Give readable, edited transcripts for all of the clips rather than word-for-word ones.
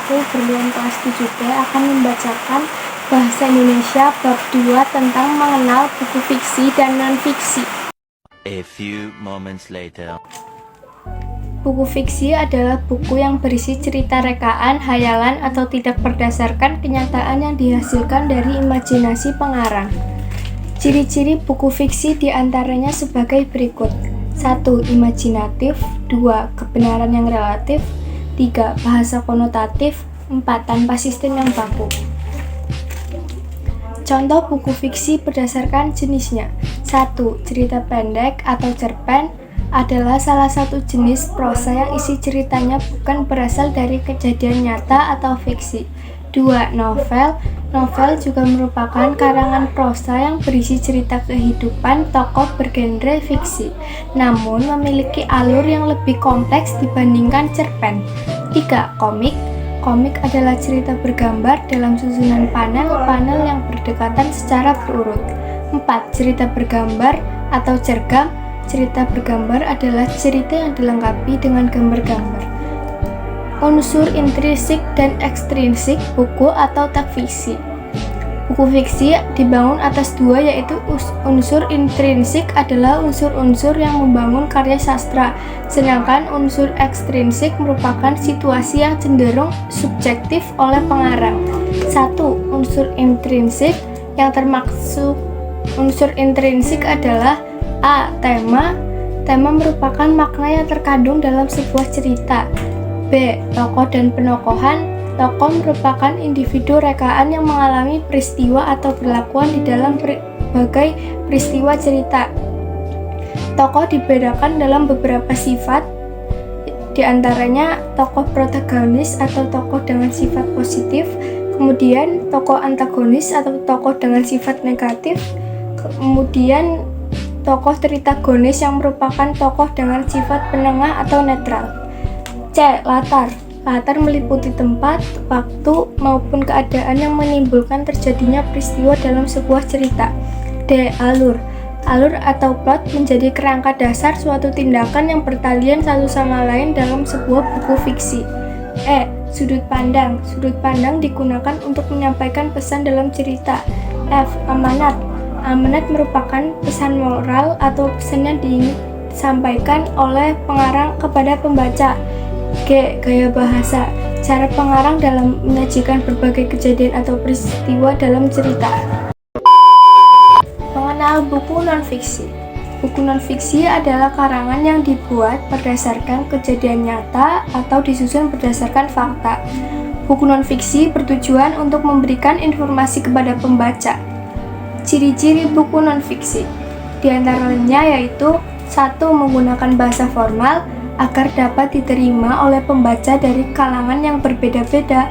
aku Berlian kelas 7B akan membacakan Bahasa Indonesia bab 2 tentang mengenal buku fiksi dan non-fiksi. A few moments later. Buku fiksi adalah buku yang berisi cerita rekaan, hayalan, atau tidak berdasarkan kenyataan yang dihasilkan dari imajinasi pengarang. Ciri-ciri buku fiksi diantaranya sebagai berikut. 1. Imajinatif. 2. Kebenaran yang relatif. 3. Bahasa konotatif. 4. Tanpa sistem yang baku. Contoh buku fiksi berdasarkan jenisnya. 1. Cerita pendek atau cerpen adalah salah satu jenis prosa yang isi ceritanya bukan berasal dari kejadian nyata atau fiksi. 2. Novel. Novel juga merupakan karangan prosa yang berisi cerita kehidupan tokoh bergenre fiksi, namun memiliki alur yang lebih kompleks dibandingkan cerpen. 3. Komik. Komik adalah cerita bergambar dalam susunan panel-panel yang berdekatan secara berurut. 4. Cerita bergambar atau cergam. Cerita bergambar adalah cerita yang dilengkapi dengan gambar-gambar. Unsur intrinsik dan ekstrinsik buku atau teks fiksi. Buku fiksi dibangun atas dua, yaitu unsur intrinsik adalah unsur-unsur yang membangun karya sastra, sedangkan unsur ekstrinsik merupakan situasi yang cenderung subjektif oleh pengarang. 1. Unsur intrinsik. Yang termaksud unsur intrinsik adalah A. Tema. Tema merupakan makna yang terkandung dalam sebuah cerita. B. Tokoh dan penokohan. Tokoh merupakan individu rekaan yang mengalami peristiwa atau perlakuan di dalam berbagai peristiwa cerita. Tokoh dibedakan dalam beberapa sifat, di antaranya tokoh protagonis atau tokoh dengan sifat positif, kemudian tokoh antagonis atau tokoh dengan sifat negatif, kemudian tokoh tritagonis yang merupakan tokoh dengan sifat penengah atau netral. C. Latar. Latar meliputi tempat, waktu, maupun keadaan yang menimbulkan terjadinya peristiwa dalam sebuah cerita. D. Alur. Alur atau plot menjadi kerangka dasar suatu tindakan yang bertalian satu sama lain dalam sebuah buku fiksi. E. Sudut pandang. Sudut pandang digunakan untuk menyampaikan pesan dalam cerita. F. Amanat. Amanat merupakan pesan moral atau pesan yang disampaikan oleh pengarang kepada pembaca. G. Gaya bahasa. Cara pengarang dalam menyajikan berbagai kejadian atau peristiwa dalam cerita. Mengenal buku non-fiksi. Buku non-fiksi adalah karangan yang dibuat berdasarkan kejadian nyata atau disusun berdasarkan fakta. Buku non-fiksi bertujuan untuk memberikan informasi kepada pembaca. Ciri-ciri buku non-fiksi di antaranya yaitu 1. Menggunakan bahasa formal agar dapat diterima oleh pembaca dari kalangan yang berbeda-beda.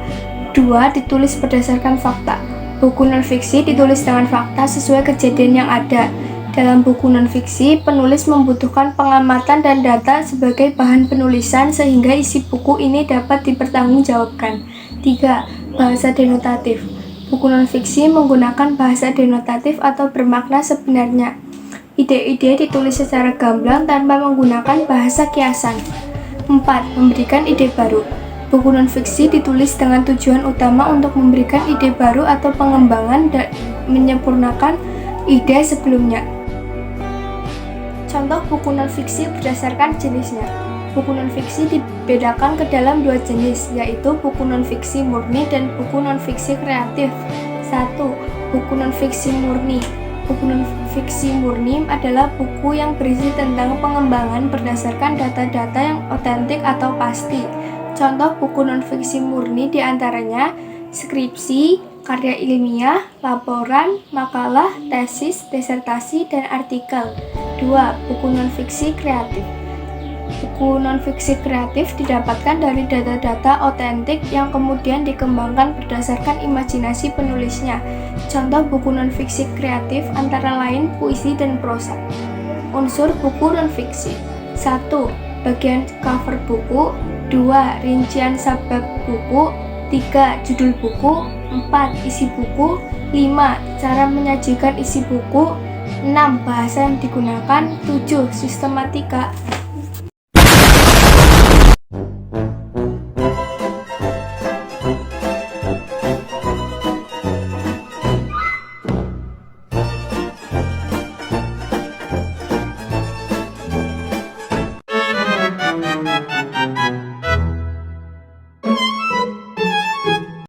2. Ditulis berdasarkan fakta. Buku non-fiksi ditulis dengan fakta sesuai kejadian yang ada. Dalam buku non-fiksi, penulis membutuhkan pengamatan dan data sebagai bahan penulisan sehingga isi buku ini dapat dipertanggungjawabkan. 3. Bahasa denotatif. Buku non-fiksi menggunakan bahasa denotatif atau bermakna sebenarnya. Ide-ide ditulis secara gamblang tanpa menggunakan bahasa kiasan. 4. Memberikan ide baru. Buku non-fiksi ditulis dengan tujuan utama untuk memberikan ide baru atau pengembangan dan menyempurnakan ide sebelumnya. Contoh buku non-fiksi berdasarkan jenisnya. Buku non-fiksi dibedakan ke dalam dua jenis, yaitu buku non-fiksi murni dan buku non-fiksi kreatif. 1. Buku non-fiksi murni. Buku non-fiksi murni adalah buku yang berisi tentang pengembangan berdasarkan data-data yang otentik atau pasti. Contoh buku non-fiksi murni diantaranya skripsi, karya ilmiah, laporan, makalah, tesis, disertasi, dan artikel. 2. Buku non-fiksi kreatif. Buku non-fiksi kreatif didapatkan dari data-data otentik yang kemudian dikembangkan berdasarkan imajinasi penulisnya. Contoh buku non-fiksi kreatif antara lain puisi dan prosa. Unsur buku non-fiksi. 1. Bagian cover buku. 2. Rincian subbab buku. 3. Judul buku. 4. Isi buku. 5. Cara menyajikan isi buku. 6. Bahasa yang digunakan. 7. Sistematika.